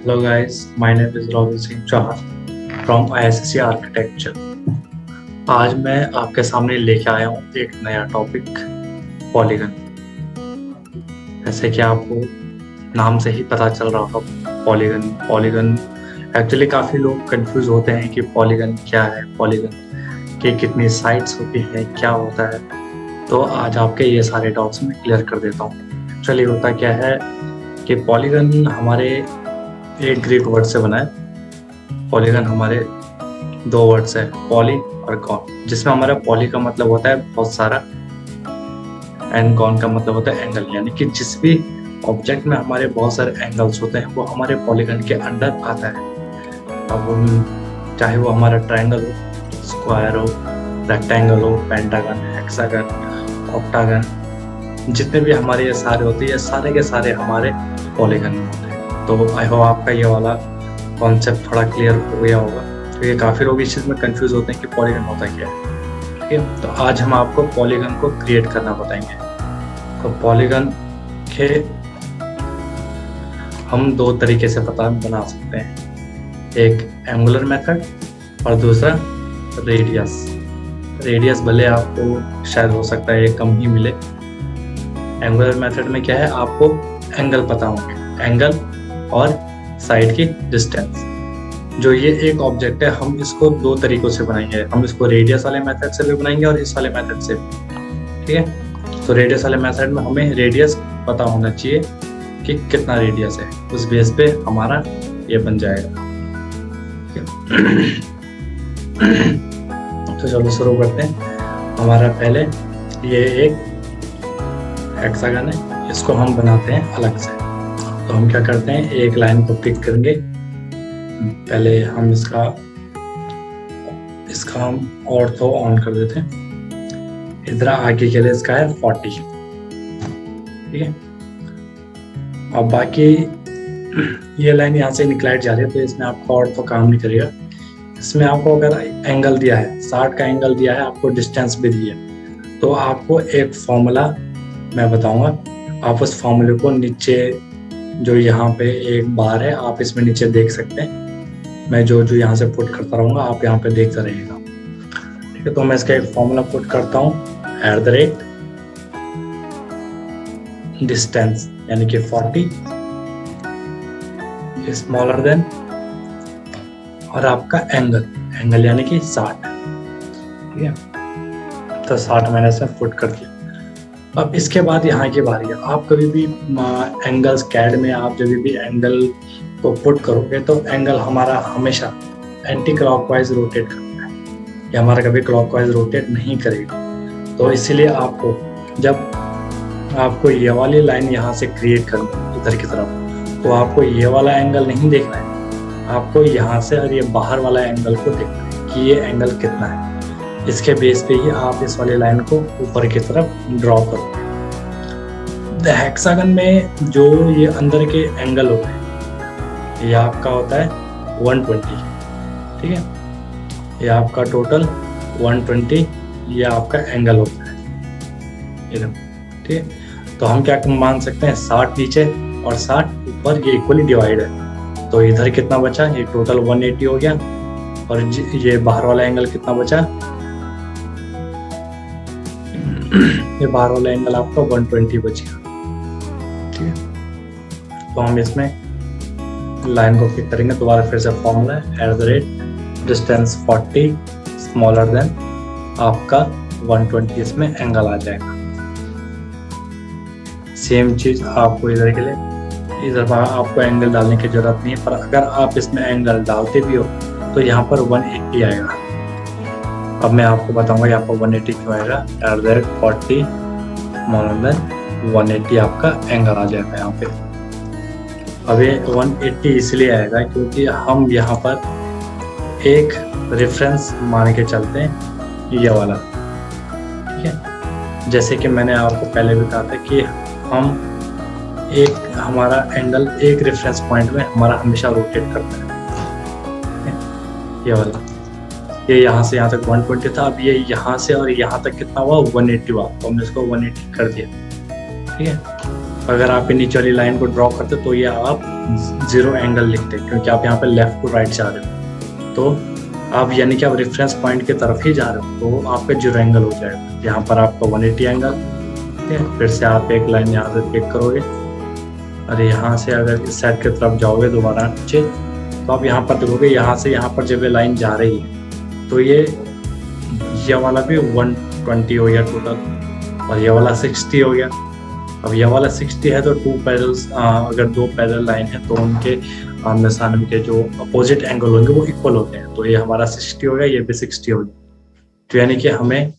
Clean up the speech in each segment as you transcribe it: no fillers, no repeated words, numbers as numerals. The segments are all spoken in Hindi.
Hello guys, my name is Robin Singh Chauhan from ISSC Architecture। आज मैं आपके सामने लेके आया हूँ एक नया टॉपिक, पॉलीगन। जैसे कि आपको नाम से ही पता चल रहा होगा, पॉलीगन एक्चुअली काफ़ी लोग कंफ्यूज होते हैं कि पॉलीगन क्या है, पॉलीगन की कितनी साइड्स होती हैं, क्या होता है। तो आज आपके ये सारे डाउट्स मैं क्लियर कर देता हूँ। एक्चुअली होता क्या है कि पॉलीगन हमारे एक ग्रीक वर्ड से बना है। पॉलीगन हमारे दो वर्ड से, पॉली और गॉन, जिसमें हमारा पॉली का मतलब होता है बहुत सारा एंड गॉन का मतलब होता है एंगल, यानी कि जिस भी ऑब्जेक्ट में हमारे बहुत सारे एंगल्स होते हैं वो हमारे पॉलीगन के अंडर आता है। अब चाहे वो हमारा ट्रायंगल हो, स्क्वायर हो, रेक्टेंगल हो, पेंटागन, हेक्सागन, ऑक्टागन, जितने भी हमारे ये सारे होते हैं, ये सारे के सारे हमारे पॉलीगन में होते हैं। तो आई होप आपका ये वाला कॉन्सेप्ट थोड़ा क्लियर हो गया होगा, क्योंकि काफ़ी लोग इस चीज़ में कंफ्यूज होते हैं कि पॉलीगन होता क्या है। ठीक है, तो आज हम आपको पॉलीगन को क्रिएट करना बताएंगे। तो पॉलीगन के हम दो तरीके से बना सकते हैं, एक एंगुलर मेथड और दूसरा रेडियस भले आपको शायद हो सकता है ये कम ही मिले। एंगुलर मेथड में क्या है, आपको एंगल पता होंगे, एंगल और साइड की डिस्टेंस। जो ये एक ऑब्जेक्ट है, हम इसको दो तरीकों से बनाएंगे। हम इसको रेडियस वाले मेथड से भी बनाएंगे और इस वाले मेथड से भी। ठीक है, तो रेडियस वाले मेथड में हमें रेडियस पता होना चाहिए कि कितना रेडियस है, उस बेस पे हमारा ये बन जाएगा। तो चलो शुरू करते हैं। हमारा पहले ये एक हेक्सागन है, इसको हम बनाते हैं अलग से। तो हम क्या करते हैं, एक लाइन को पिक करेंगे। पहले हम इसका हम ऑर्थो ऑन कर देते हैं। इधर आगे के लिए इसका है 40। ठीक है, अब बाकी ये लाइन यहाँ से इंक्लाइड जा रही है, तो इसमें आपका ऑर्थो काम नहीं करेगा। इसमें आपको अगर एंगल दिया है, 60 का एंगल दिया है, आपको डिस्टेंस भी दी है, तो आपको एक फॉर्मूला मैं बताऊंगा। आप उस फॉर्मूले को नीचे, जो यहाँ पे एक बार है, आप इसमें नीचे देख सकते हैं। मैं जो यहाँ से पुट करता रहूँगा, आप यहाँ पे देखते रहिएगा। ठीक है, तो मैं इसका एक फॉर्मूला पुट करता हूँ, @ डिस्टेंस यानी कि 40 स्मॉलर देन, और आपका एंगल यानी कि 60। ठीक है, तो 60 मैंने इसमें पुट कर दिया। अब इसके बाद यहाँ की बारी है। आप कभी भी एंगल्स कैड में आप जब भी एंगल को पुट करोगे, तो एंगल हमारा हमेशा एंटी क्लॉकवाइज रोटेट करता है, ये हमारा कभी क्लॉकवाइज रोटेट नहीं करेगा। तो इसीलिए आपको, जब आपको ये वाली लाइन यहाँ से क्रिएट करनी है इधर की तरफ, तो आपको ये वाला एंगल नहीं देखना है, आपको यहाँ से और ये बाहर वाला एंगल को देखना है कि ये एंगल कितना है। इसके बेस पे ही आप इस वाली लाइन को ऊपर की तरफ ड्रॉ करोगे। हेक्सागन में जो ये अंदर के एंगल होते हैं, ये आपका होता है 120। ठीक है, ये आपका टोटल 120 ये आपका एंगल होता है। ये ठीक है, तो हम क्या मान सकते हैं, 60 नीचे और 60 ऊपर, ये इक्वली डिवाइड है। तो इधर कितना बचा, ये टोटल 180 हो गया, और ये बाहर वाला एंगल कितना बचा, ये बाहर वाला एंगल आपका 120 बच गया। ठीक है, तो हम इसमें लाइन को पिक करेंगे। दोबारा फिर से फॉर्मूला है, @ डिस्टेंस 40 स्मॉलर देन आपका 120, इसमें एंगल आ जाएगा। सेम चीज आपको इधर के लिए, इधर आपको एंगल डालने की जरूरत नहीं है, पर अगर आप इसमें एंगल डालते भी हो तो यहाँ पर 180 आएगा। अब मैं आपको बताऊंगा यहाँ पर 180 क्यों आएगा। @ 40 स्मॉलर देन 180 आपका एंगल आ जाएगा यहाँ पे। अब ये 180 इसलिए आएगा क्योंकि हम यहाँ पर एक रेफरेंस मान के चलते हैं, ये वाला। ठीक है, जैसे कि मैंने आपको पहले भी कहा था कि हम हमारा एंगल एक रेफरेंस पॉइंट में हमारा हमेशा रोटेट करता है। ये वाला, ये यहाँ से यहाँ तक 120 था, अब ये यहाँ से और यहाँ तक कितना हुआ, 180 हुआ, तो हमने इसको 180 कर दिया। ठीक है, अगर आप ये नीचे वाली लाइन को ड्रॉ करते तो ये आप 0 एंगल लिखते, क्योंकि आप यहाँ पे लेफ्ट टू राइट जा रहे हो, तो आप यानी कि आप रेफरेंस पॉइंट की तरफ ही जा रहे हो, तो आपका 0 एंगल हो जाएगा। यहाँ पर आपका 180 एंगल। ठीक है, फिर से आप एक लाइन यहाँ से पिक करोगे और यहाँ से अगर इस साइड की तरफ जाओगे दोबारा नीचे, तो आप यहाँ पर देखोगे यहाँ से यहाँ पर जब ये लाइन जा रही है तो ये वाला भी 120 हो गया टोटल, और ये वाला 60 हो गया। अब ये वाला 60 है तो 2 पैरेलल्स, अगर 2 पैरेलल लाइन है तो उनके आमने सामने के जो अपोजिट एंगल होंगे वो इक्वल होते हैं, तो ये हमारा 60 हो गया, ये भी 60 हो गया। तो यानी कि हमें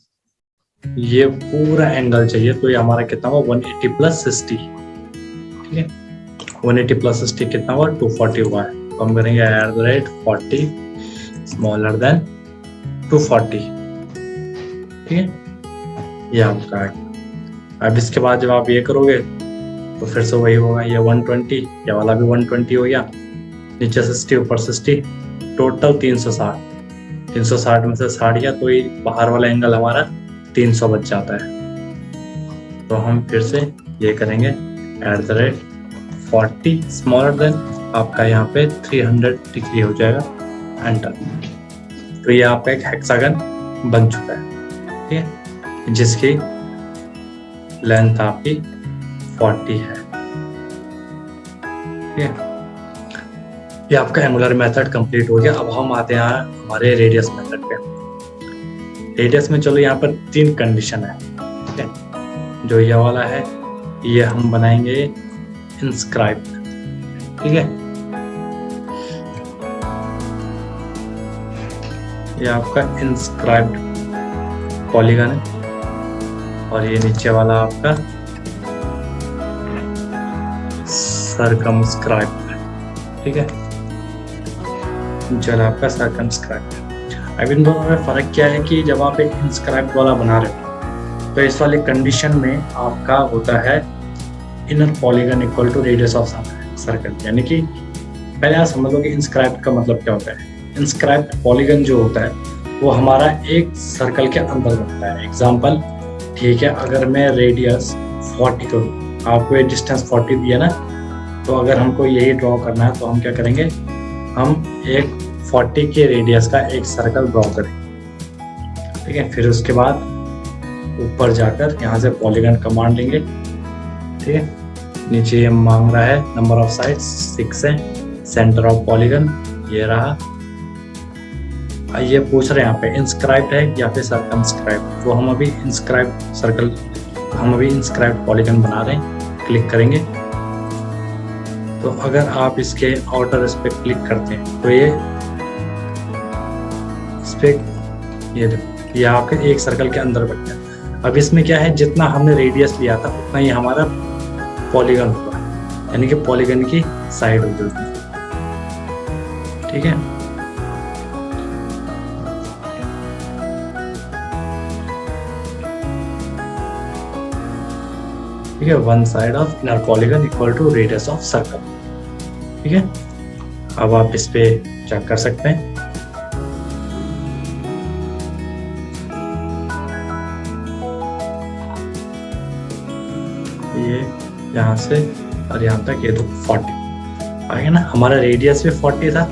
ये पूरा एंगल चाहिए, तो ये हमारा कितना हुआ 180 प्लस 60। ठीक है, 180 प्लस 60 कितना हुआ 240 हुआ है। तो हम करेंगे @40 स्मॉलर देन 240। ठीक है, ये आपका है। अब इसके बाद जब आप ये करोगे तो फिर से वही होगा, ये 120, ये वाला भी 120 हो गया, नीचे 60 ऊपर 60, टोटल 360। 360 में से 60 गया तो ये बाहर वाला एंगल हमारा 300 बच जाता है। तो हम फिर से ये करेंगे @40 स्मॉलर देन आपका यहाँ पे 300 डिग्री हो जाएगा, एंटर। तो ये आपका एक हेक्सागन बन चुका है। ठीक है, जिसकी लेंथ आपकी 40 है। ठीक है, ये आपका एंगुलर मेथड कंप्लीट हो गया। अब हम आते हैं हमारे रेडियस मेथड पे। रेडियस में चलो यहाँ पर 3 कंडीशन है। ठीक है, जो ये वाला है ये हम बनाएंगे इंस्क्राइब्ड। ठीक है, ये आपका इंस्क्राइब्ड पॉलीगन है, और ये नीचे वाला आपका सर्कमस्क्राइब्ड है। ठीक है, चलो आपका सर्कमस्क्राइब्ड है। अब इन दोनों में फर्क क्या है कि जब आप एक इंस्क्राइब्ड वाला बना रहे हो तो इस वाले कंडीशन में आपका होता है inner polygon equal to radius of circle. यानी कि पहले आप समझ लो कि इंस्क्राइब्ड का मतलब क्या होता है। इंस्क्राइब्ड पॉलीगन जो होता है वो हमारा एक सर्कल के अंदर बनता है। एग्जाम्पल, ठीक है, अगर मैं रेडियस 40 करूँ, आपको ये डिस्टेंस 40 दिया ना, तो अगर हमको यही ड्रॉ करना है तो हम क्या करेंगे, हम एक 40 के रेडियस का एक सर्कल ड्रॉ करेंगे। ठीक है, फिर उसके बाद ऊपर जाकर यहाँ से पॉलीगन कमांड लेंगे। ठीक है, नीचे ये मांग रहा है नंबर ऑफ साइड्स 6 है, सेंटर ऑफ पॉलीगन ये रहा। ये पूछ रहे हैं यहाँ पे इंस्क्राइब्ड है या फिर सर्कमस्क्राइब्ड, तो हम अभी इंस्क्राइब्ड सर्कल, हम अभी इंस्क्राइब्ड पॉलीगन बना रहे हैं। क्लिक करेंगे तो अगर आप इसके आउटर इस पे क्लिक करते हैं तो ये इस पे ये देखो, ये आपके एक सर्कल के अंदर बन गया। अब इसमें क्या है, जितना हमने रेडियस लिया था उतना ही हमारा पॉलीगन होगा, यानी कि पॉलीगन की साइड होगी। ठीक है, ठीक है, 1 side of inner polygon equal to radius of circle. ठीक है, अब आप इस पे चेक कर सकते हैं। ये यहाँ से और यहाँ तक ये तो 40 आ गया ना। हमारा रेडियस भी 40 था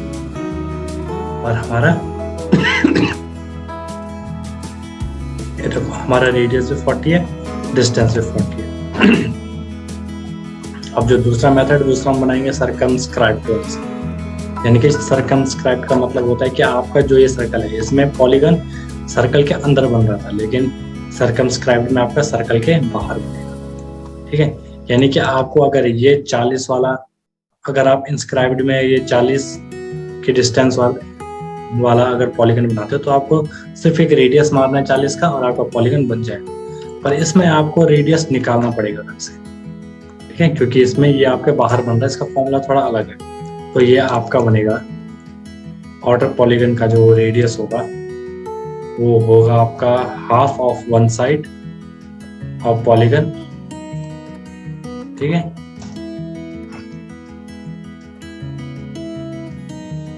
और हमारा ये देखो हमारा रेडियस भी 40 है, डिस्टेंस भी 40 है। अब जो दूसरा मेथड दूसरा हम बनाएंगे सर्कमस्क्राइब्ड, यानी कि सर्कमस्क्राइब्ड का मतलब होता है कि आपका जो ये सर्कल है इसमें पॉलीगन सर्कल के अंदर बन रहा था, लेकिन सर्कमस्क्राइब्ड में आपका सर्कल के बाहर बनेगा। ठीक है, यानी कि आपको अगर ये 40 वाला, अगर आप इंस्क्राइब्ड में ये 40 की डिस्टेंस वाला अगर पॉलीगन बनाते हो तो आपको सिर्फ एक रेडियस मारना है 40 का और आपका पॉलीगन बन जाएगा। पर इसमें आपको रेडियस निकालना पड़ेगा अलग से। ठीक है, क्योंकि इसमें ये आपके बाहर बन रहा है, इसका फॉर्मूला थोड़ा अलग है। तो ये आपका बनेगा आउटर पॉलीगन का जो रेडियस होगा वो होगा आपका half of 1 side of polygon. ठीक है,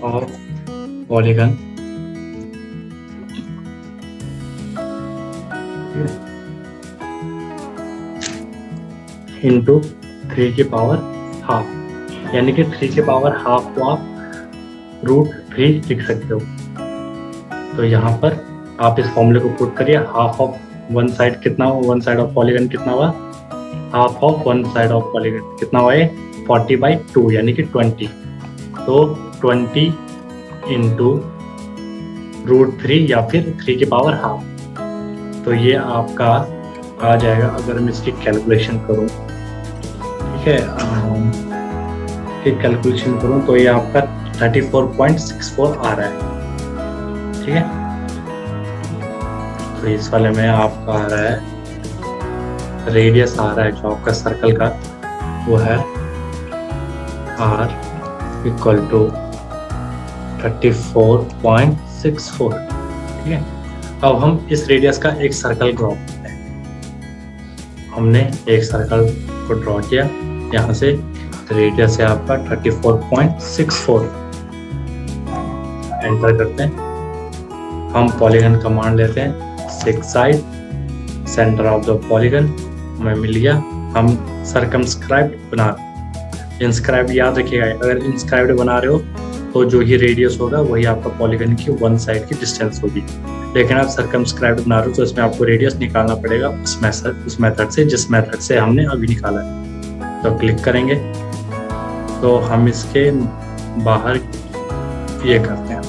और पॉलीगन इनटू 3 की पावर हाफ, यानी कि 3 की पावर हाफ को आप √3 लिख सकते हो। तो यहाँ पर आप इस फॉर्मूले को पुट करिए, हाफ ऑफ वन साइड कितना हुआ, वन साइड ऑफ पॉलीगन कितना हुआ, half of one side of polygon कितना हुआ है 40/2 यानी कि 20। तो 20 इंटू √3 या फिर 3 की पावर हाफ, तो ये आपका आ जाएगा, अगर मैं इसकी कैलकुलेशन करूँ, ठीक है, कैलकुलेशन करूँ तो ये आपका 34.64 आ रहा है, ठीक है। तो इस वाले में आपका आ रहा है, रेडियस आ रहा है जो आपका सर्कल का वो है r = 34.64, ठीक है। अब हम इस रेडियस का एक सर्कल ड्रॉ करते हैं। हमने एक सर्कल को ड्रॉ किया, यहाँ से रेडियस है आपका 34.64, एंटर करते हैं। हम पॉलीगन कमांड लेते हैं, 6 side, centre of the polygon हमें मिल गया। हम सर्कमस्क्राइब्ड बना रहे हैं, इंस्क्राइब्ड याद रखिएगा, अगर इंस्क्राइब्ड बना रहे हो तो जो ही रेडियस होगा वही आपका पॉलीगन की वन साइड की डिस्टेंस होगी। लेकिन आप सर्कमस्क्राइब्ड बना रहे हो तो इसमें आपको रेडियस निकालना पड़ेगा उस मेथड से जिस मेथड से हमने अभी निकाला है। तो क्लिक करेंगे तो हम इसके बाहर ये करते हैं।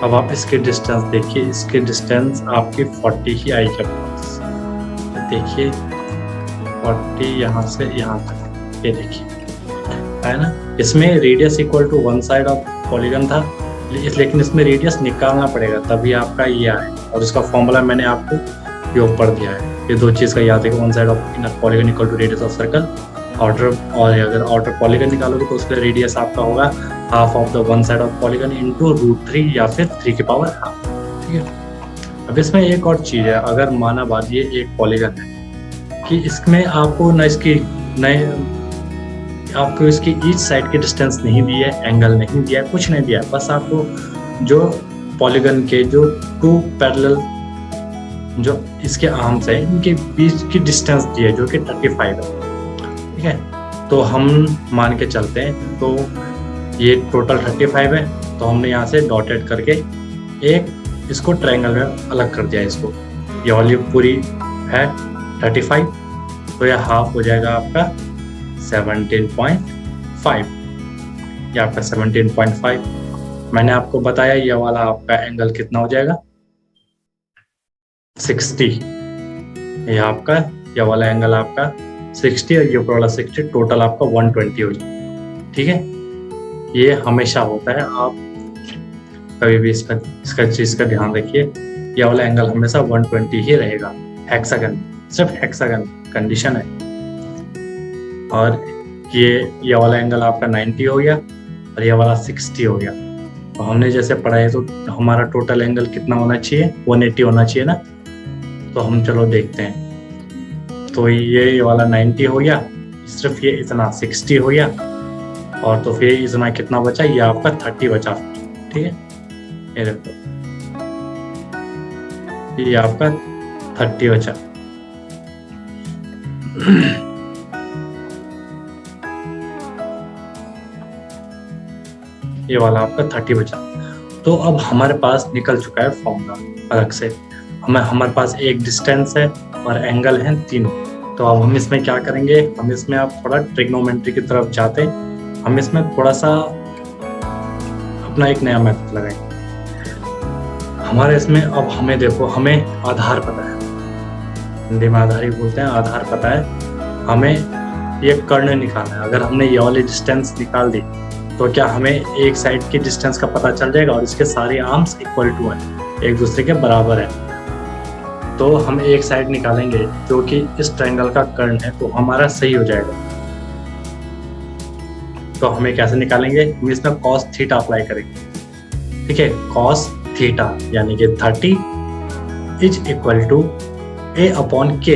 अब आप इसकी डिस्टेंस देखिए, इसकी डिस्टेंस आपकी 40 ही आएगी अपने पास, देखिए 40 यहाँ से यहाँ तक, ये देखिए है ना। इसमें radius equal to one side of polygon था, लेकिन इसमें रेडियस निकालना पड़ेगा तभी आपका ये आए, और इसका फॉर्मूला मैंने आपको योग पढ़ दिया है। ये दो चीज़ का याद है, one side of inner polygon equal to radius of circle, outer, और अगर आउटर पॉलीगन निकालोगे तो उसका रेडियस आपका होगा half of the one side of polygon into √3 या फिर 3 की पावर हाफ, ठीक है। अब इसमें एक और चीज़ है, अगर माना बात ये एक पॉलीगन है कि इसमें आपको न इसकी आपको इसकी ईच साइड की डिस्टेंस नहीं दी है, एंगल नहीं दिया है, कुछ नहीं दिया है, बस आपको जो पॉलीगन के जो 2 पैरेलल जो इसके आर्म्स है इनके बीच की डिस्टेंस दी है जो कि 35 है, ठीक है। तो हम मान के चलते हैं, तो ये टोटल 35 है, तो हमने यहाँ से डॉटेड करके एक इसको ट्रायंगल में अलग कर दिया इसको। ये वाली पूरी है 35, तो यह हाफ हो जाएगा आपका 17.5, ये आपका 17.5। मैंने आपको बताया ये वाला आपका एंगल कितना हो जाएगा 60, ये आपका ये वाला एंगल आपका 60 और ये ऊपर वाला 60, टोटल आपका 120 हो जाएगा, ठीक है। ये हमेशा होता है, आप कभी भी इसका चीज़ का ध्यान रखिए, ये वाला एंगल हमेशा 120 ही रहेगा। हेक्सागन, सिर्फ हेक्सागन कंडीशन है। और ये वाला एंगल आपका 90 हो गया और ये वाला 60 हो गया। तो हमने जैसे पढ़ा है तो हमारा टोटल एंगल कितना होना चाहिए, 180 होना चाहिए ना। तो हम चलो देखते हैं, तो ये वाला 90 हो गया, सिर्फ ये इतना 60 हो गया, और तो फिर इतना कितना बचा, ये आपका 30 बचा, ठीक है। ये देखो ये आपका 30 बचा। ये वाला आपका 30 बचा। तो अब हमारे पास निकल चुका है फॉर्मूला अलग से, हमारे पास एक डिस्टेंस है और एंगल है तीनों। तो अब हम इसमें क्या करेंगे, हम इसमें आप थोड़ा ट्रिग्नोमेट्री की तरफ जाते हैं, हम इसमें थोड़ा सा अपना एक नया मेथड लगाएंगे। हमारे इसमें अब हमें देखो, हमें आधार पता है, हिंदी में आधार ही बोलते हैं, आधार पता है, हमें ये कर्ण निकालना है। अगर हमने ये वाली डिस्टेंस निकाल दी तो क्या हमें एक साइड की डिस्टेंस का पता चल जाएगा, और इसके सारे आर्म्स इक्वल टू हैं, एक दूसरे के बराबर है। तो हम एक साइड निकालेंगे जो कि इस ट्रायंगल का कर्ण है, तो हमारा सही हो जाएगा। तो हमें कैसे निकालेंगे, हम इसमें cos थीटा अप्लाई करेंगे, ठीक है। cos थीटा यानी कि 30 इज इक्वल टू a/k।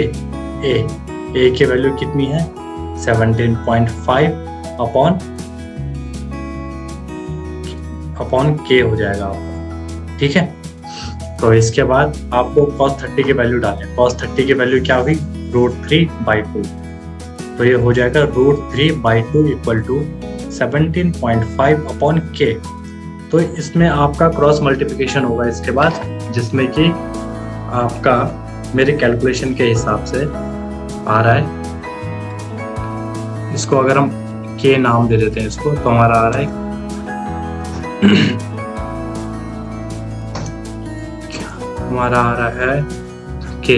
ए की वैल्यू कितनी है 17.5 अपॉन k हो जाएगा आपका, ठीक है। तो इसके बाद आपको cos 30 की वैल्यू डालें, cos 30 की वैल्यू क्या हुई √3/2, तो ये हो जाएगा √3/2 इक्वल टू 17.5/k। तो इसमें आपका क्रॉस मल्टीप्लिकेशन होगा इसके बाद, जिसमें कि आपका मेरे कैलकुलेशन के हिसाब से आ रहा है, इसको अगर हम k नाम दे देते हैं इसको, तो हमारा आ रहा है हमारा आ रहा है k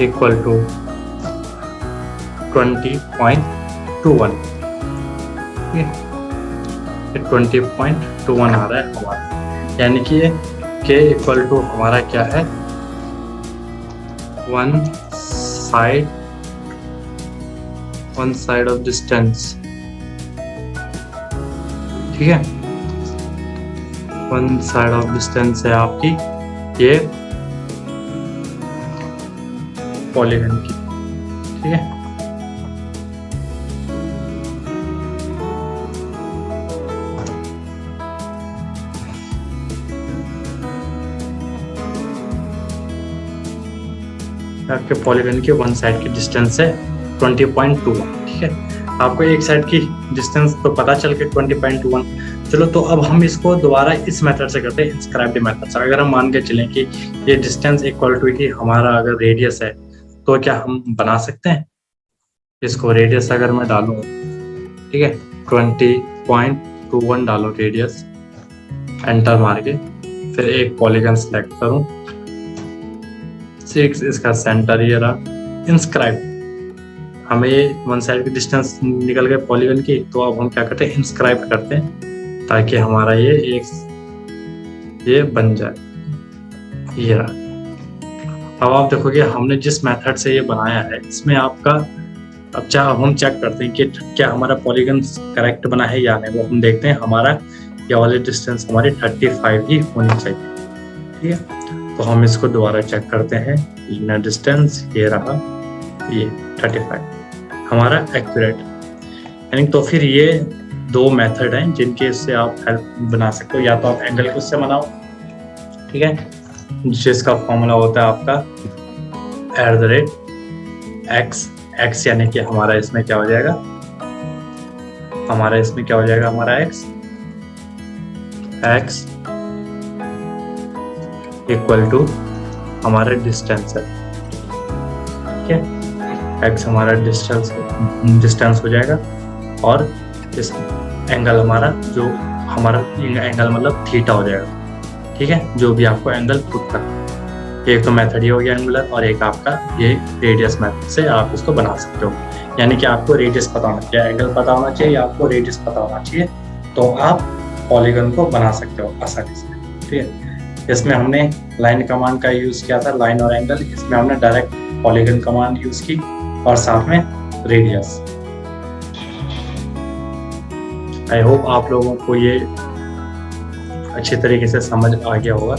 इक्वल टू 20.21। 20.21 आ रहा है हमारा, यानी कि k इक्वल टू हमारा क्या है, वन साइड ऑफ डिस्टेंस। ठीक है, वन साइड ऑफ डिस्टेंस है आपकी ये पॉलीगन की। ठीक है, आपके पॉलीगन की वन साइड की डिस्टेंस है 20.21। ठीक है, आपको एक साइड की डिस्टेंस तो पता चल के 20.21। चलो, तो अब हम इसको दोबारा इस मेथड से करते हैं, इंस्क्राइब्ड मेथड से। अगर हम मान के चलें कि ये डिस्टेंस इक्वल टू की हमारा अगर रेडियस है, तो क्या हम बना सकते हैं इसको? रेडियस अगर मैं डालूँ, ठीक है, 20.21 डालो रेडियस, एंटर मार के, फिर एक पॉलीगन सेलेक्ट करूँ, 6 इसका सेंटर ये रहा, इंस्क्राइब। हमें वन साइड की डिस्टेंस निकल गए पॉलीगन की, तो अब हम क्या करते हैं, इंस्क्राइब करते हैं ताकि हमारा ये बन जाए, ये रहा। अब आप देखोगे हमने जिस मेथड से ये बनाया है, इसमें आपका अब हम चेक करते हैं कि क्या हमारा पॉलीगन करेक्ट बना है या नहीं। वो हम देखते हैं, हमारा ये वाली डिस्टेंस हमारी 35 ही होनी चाहिए। ठीक है, तो हम इसको दोबारा चेक करते हैं, इनर डिस्टेंस ये रहा, ये 35 हमारा एक्यूरेट। यानी तो फिर ये दो मेथड हैं जिनके से आप हेल्प बना सकते हो। या तो आप एंगल को उससे बनाओ, ठीक है, जिसका फॉर्मूला होता है आपका @x यानी कि हमारा इसमें क्या हो जाएगा, हमारा x इक्वल टू हमारा डिस्टेंस है। ठीक है, x हमारा डिस्टेंस हो जाएगा, और इस एंगल हमारा जो हमारा एंगल मतलब थीटा हो जाएगा। ठीक है, जो भी आपको एंगल पुट करना, एक तो मेथड ये हो गया एंगुलर, और एक आपका ये रेडियस मेथड से आप इसको बना सकते हो। यानी कि आपको रेडियस पता होना चाहिए, एंगल पता होना चाहिए, या आपको रेडियस पता होना चाहिए, तो आप पॉलीगन को बना सकते हो आसानी से। ठीक है, इसमें हमने लाइन कमांड का यूज किया था, लाइन और एंगल। इसमें हमने डायरेक्ट पॉलीगन कमांड यूज की, और साथ में रेडियस। आई होप आप लोगों को ये अच्छे तरीके से समझ आ गया होगा।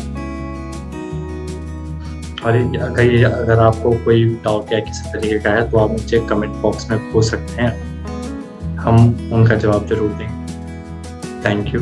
और अगर आपको कोई डाउट या किसी तरीके का है, तो आप मुझे कमेंट बॉक्स में पूछ सकते हैं, हम उनका जवाब जरूर देंगे। Thank you.